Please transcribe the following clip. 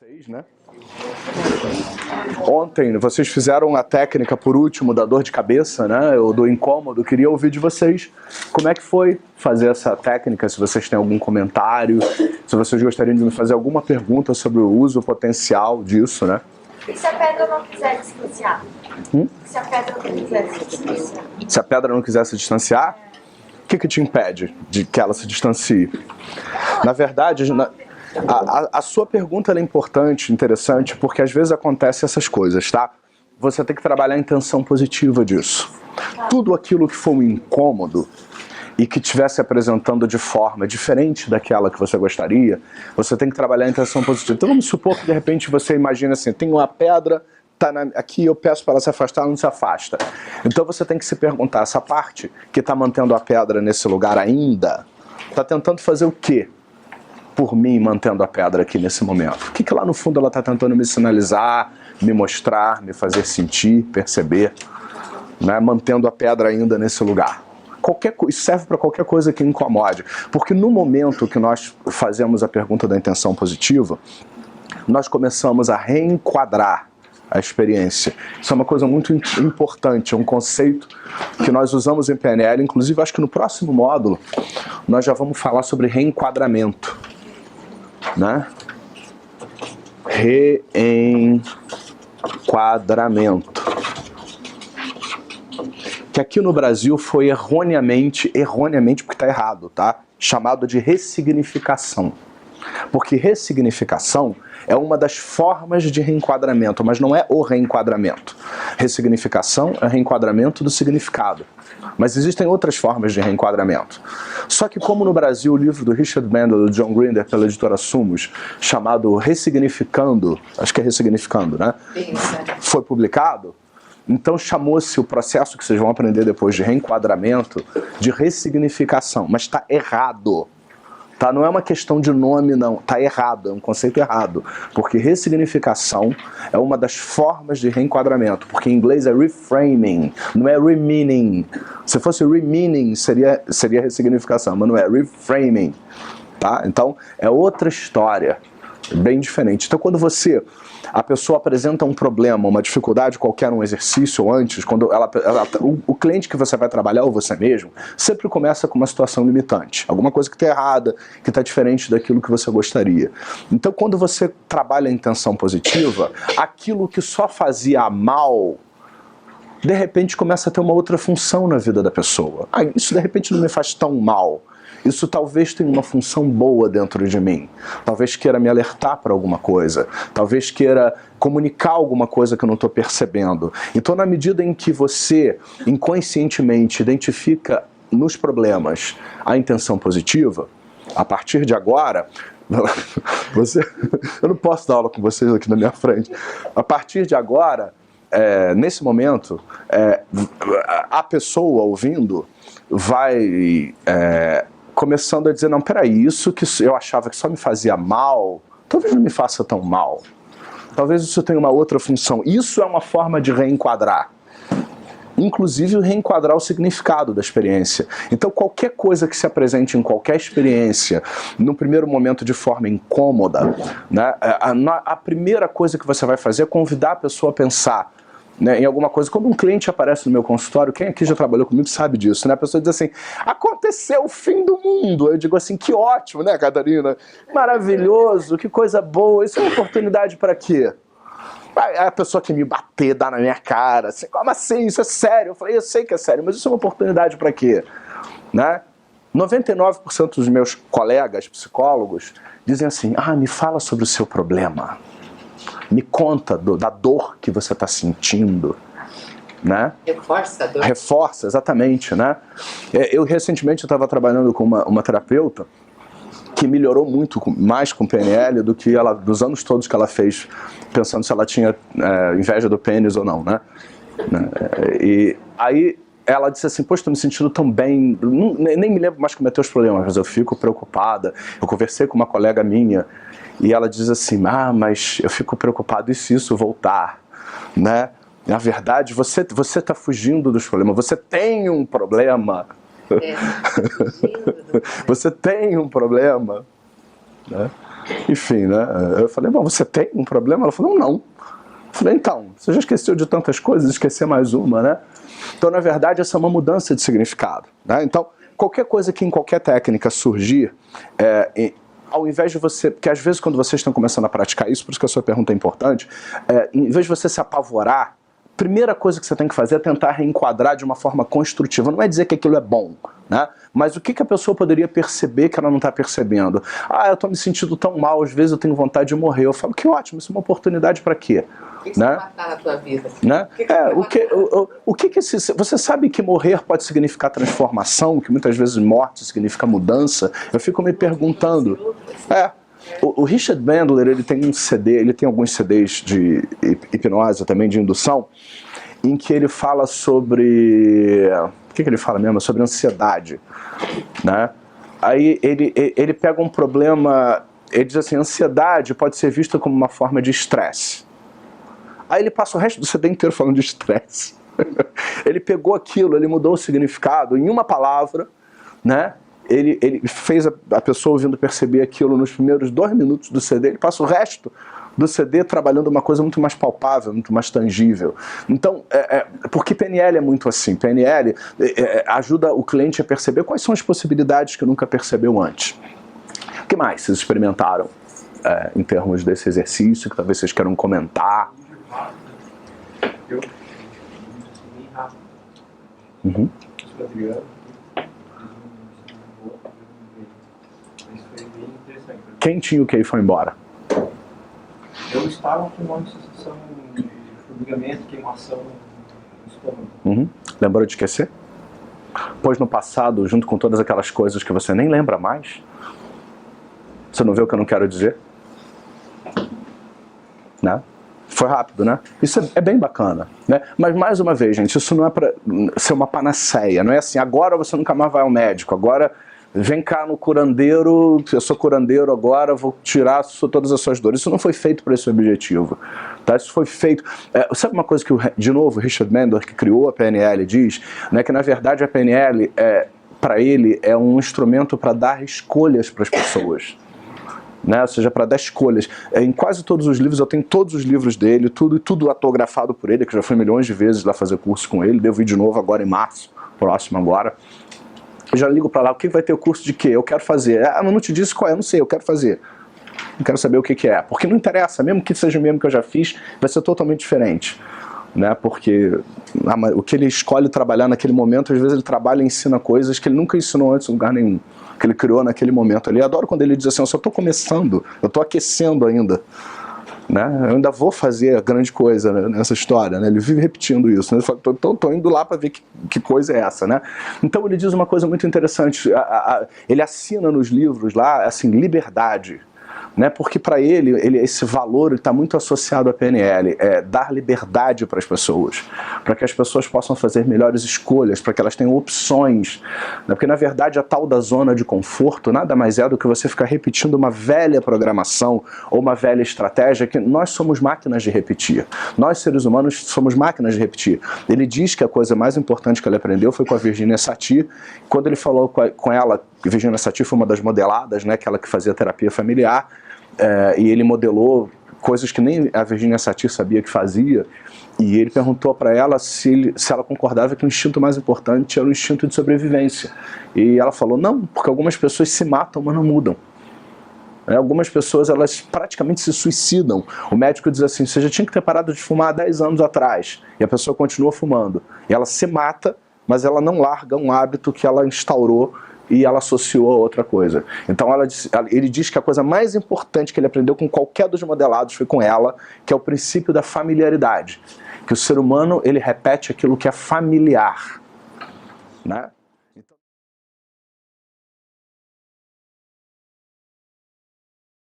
Vocês, né? Ontem vocês fizeram a técnica por último da dor de cabeça, né? Ou do incômodo. Queria ouvir de vocês como é que foi fazer essa técnica, se vocês têm algum comentário, se vocês gostariam de me fazer alguma pergunta sobre o uso potencial disso, né? E se a pedra não quiser distanciar? Se a pedra não quiser se distanciar? Se a pedra não quiser se distanciar, o que te impede de que ela se distancie? Na verdade, a sua pergunta é importante, interessante, porque às vezes acontecem essas coisas, tá? Você tem que trabalhar a intenção positiva disso. Tudo aquilo que for um incômodo e que estivesse apresentando de forma diferente daquela que você gostaria, você tem que trabalhar a intenção positiva. Então vamos supor que de repente você imagina assim, tem uma pedra, tá aqui, eu peço para ela se afastar, ela não se afasta. Então você tem que se perguntar, essa parte que está mantendo a pedra nesse lugar ainda, está tentando fazer o quê por mim mantendo a pedra aqui nesse momento? O que lá no fundo ela está tentando me sinalizar, me mostrar, me fazer sentir, perceber, né? Mantendo a pedra ainda nesse lugar. Isso serve para qualquer coisa que incomode, porque no momento que nós fazemos a pergunta da intenção positiva, nós começamos a reenquadrar a experiência. Isso é uma coisa muito importante, é um conceito que nós usamos em PNL, inclusive acho que no próximo módulo nós já vamos falar sobre reenquadramento, né? Reenquadramento. Que aqui no Brasil foi erroneamente porque está errado, tá? Chamado de ressignificação. Porque ressignificação é uma das formas de reenquadramento, mas não é o reenquadramento. Ressignificação é reenquadramento do significado. Mas existem outras formas de reenquadramento. Só que como no Brasil o livro do Richard Bandler e do John Grinder, pela editora Sumos, chamado Ressignificando, acho que é Ressignificando, né? Foi publicado, então chamou-se o processo que vocês vão aprender depois de reenquadramento de ressignificação, mas está errado. Tá? Não é uma questão de nome, não. Está errado, é um conceito errado. Porque ressignificação é uma das formas de reenquadramento. Porque em inglês é reframing, não é remeaning. Se fosse remeaning, seria ressignificação, mas não é reframing. Tá? Então, é outra história, bem diferente. Então, quando a pessoa apresenta um problema, uma dificuldade qualquer, um exercício ou antes, quando o cliente que você vai trabalhar, ou você mesmo, sempre começa com uma situação limitante. Alguma coisa que está errada, que está diferente daquilo que você gostaria. Então, quando você trabalha a intenção positiva, aquilo que só fazia mal, de repente começa a ter uma outra função na vida da pessoa. Isso de repente não me faz tão mal. Isso talvez tenha uma função boa dentro de mim. Talvez queira me alertar para alguma coisa. Talvez queira comunicar alguma coisa que eu não estou percebendo. Então, na medida em que você inconscientemente identifica nos problemas a intenção positiva, a partir de agora, eu não posso dar aula com vocês aqui na minha frente. A partir de agora, nesse momento, a pessoa ouvindo vai começando a dizer, não, peraí, isso que eu achava que só me fazia mal, talvez não me faça tão mal. Talvez isso tenha uma outra função. Isso é uma forma de reenquadrar. Inclusive reenquadrar o significado da experiência. Então qualquer coisa que se apresente em qualquer experiência, no primeiro momento de forma incômoda, né, a primeira coisa que você vai fazer é convidar a pessoa a pensar, né, em alguma coisa. Quando um cliente aparece no meu consultório, quem aqui já trabalhou comigo sabe disso, né? A pessoa diz assim, aconteceu o fim do mundo. Eu digo assim, que ótimo, né, Catarina? Maravilhoso, que coisa boa. Isso é uma oportunidade para quê? A pessoa que me bater, dá na minha cara, assim, como assim? Isso é sério? Eu falei, eu sei que é sério, mas isso é uma oportunidade para quê? Né? 99% dos meus colegas psicólogos dizem assim, me fala sobre o seu problema. Me conta da dor que você está sentindo, né? Reforça a dor. Reforça, exatamente, né? Eu recentemente estava trabalhando com uma terapeuta que melhorou muito mais com PNL do que dos anos todos que ela fez, pensando se ela tinha inveja do pênis ou não, né? E aí ela disse assim, poxa, estou me sentindo tão bem, nem me lembro mais como é teus problemas, mas eu fico preocupada. Eu conversei com uma colega minha e ela diz assim, mas eu fico preocupado e se isso voltar, né? Na verdade, você está fugindo dos problemas, você tem um problema. Você tem um problema, né? Enfim, né? Eu falei, bom, você tem um problema? Ela falou, não. Eu falei, então, você já esqueceu de tantas coisas, esquecer mais uma, né? Então, na verdade, essa é uma mudança de significado, né? Então, qualquer coisa que em qualquer técnica surgir, ao invés de você... Porque às vezes quando vocês estão começando a praticar isso, por isso que a sua pergunta é importante, em vez de você se apavorar, a primeira coisa que você tem que fazer é tentar reenquadrar de uma forma construtiva. Não é dizer que aquilo é bom, né? Mas o que a pessoa poderia perceber que ela não está percebendo? Ah, eu estou me sentindo tão mal, às vezes eu tenho vontade de morrer. Eu falo, que ótimo, isso é uma oportunidade para quê? O que você vai matar na tua vida? Né? Você sabe que morrer pode significar transformação, que muitas vezes morte significa mudança? Eu fico me perguntando. O Richard Bandler, ele tem um CD, ele tem alguns CDs de hipnose, também de indução, em que ele fala sobre... O que ele fala mesmo? Sobre ansiedade, né? Aí ele pega um problema, ele diz assim, ansiedade pode ser vista como uma forma de estresse. Aí ele passa o resto do CD inteiro falando de estresse. Ele pegou aquilo, ele mudou o significado em uma palavra, né? Ele fez a pessoa ouvindo perceber aquilo nos primeiros 2 minutos do CD, ele passa o resto do CD trabalhando uma coisa muito mais palpável, muito mais tangível. Então, porque PNL é muito assim. PNL ajuda o cliente a perceber quais são as possibilidades que nunca percebeu antes. O que mais vocês experimentaram em termos desse exercício, que talvez vocês queiram comentar? Uhum. Quem tinha o que e foi embora? Eu estava com uma sensação de formigamento, queimação no estômago. Uhum. Lembrou de esquecer? Pois no passado, junto com todas aquelas coisas que você nem lembra mais, você não vê o que eu não quero dizer? Né? Foi rápido, né? Isso é bem bacana, né? Mas mais uma vez, gente, isso não é para ser uma panaceia, não é assim, agora você nunca mais vai ao médico, agora vem cá no curandeiro, eu sou curandeiro agora, vou tirar todas as suas dores. Isso não foi feito para esse objetivo, tá? Isso foi feito... sabe uma coisa que, de novo, o Richard Bandler, que criou a PNL, diz, né, que na verdade a PNL, para ele, é um instrumento para dar escolhas para as pessoas. Né? Ou seja, para dar escolhas. Em quase todos os livros, eu tenho todos os livros dele, tudo autografado por ele, que já fui milhões de vezes lá fazer curso com ele, devo ir de novo agora em março, próximo agora. Eu já ligo para lá, o que vai ter o curso de quê? Eu quero fazer. Ah, mas não te disse qual é, eu não sei, eu quero fazer. Não quero saber o que é, porque não interessa, mesmo que seja o mesmo que eu já fiz, vai ser totalmente diferente. Né? Porque o que ele escolhe trabalhar naquele momento, às vezes ele trabalha e ensina coisas que ele nunca ensinou antes em lugar nenhum, que ele criou naquele momento ali. Eu adoro quando ele diz assim, eu só estou começando, eu estou aquecendo ainda. Né? Eu ainda vou fazer a grande coisa, né, nessa história, né? Ele vive repetindo isso, né? Ele fala, tô indo lá para ver que coisa é essa, né? Então ele diz uma coisa muito interessante, ele assina nos livros lá, assim, liberdade, né? Porque para ele esse valor está muito associado à PNL, dar liberdade para as pessoas, para que as pessoas possam fazer melhores escolhas, para que elas tenham opções, né? Porque na verdade a tal da zona de conforto nada mais é do que você ficar repetindo uma velha programação ou uma velha estratégia que nós somos máquinas de repetir. Nós seres humanos somos máquinas de repetir. Ele diz que a coisa mais importante que ele aprendeu foi com a Virginia Satir, quando ele falou com ela, Virginia Satir foi uma das modeladas, né, aquela que fazia terapia familiar, e ele modelou coisas que nem a Virginia Satir sabia que fazia, e ele perguntou para ela se ela concordava que o instinto mais importante era o instinto de sobrevivência. E ela falou, não, porque algumas pessoas se matam, mas não mudam. Algumas pessoas, elas praticamente se suicidam. O médico diz assim, você já tinha que ter parado de fumar há 10 anos atrás, e a pessoa continua fumando. E ela se mata, mas ela não larga um hábito que ela instaurou e ela associou a outra coisa. Então ele diz que a coisa mais importante que ele aprendeu com qualquer dos modelados foi com ela, que é o princípio da familiaridade. Que o ser humano, ele repete aquilo que é familiar, né?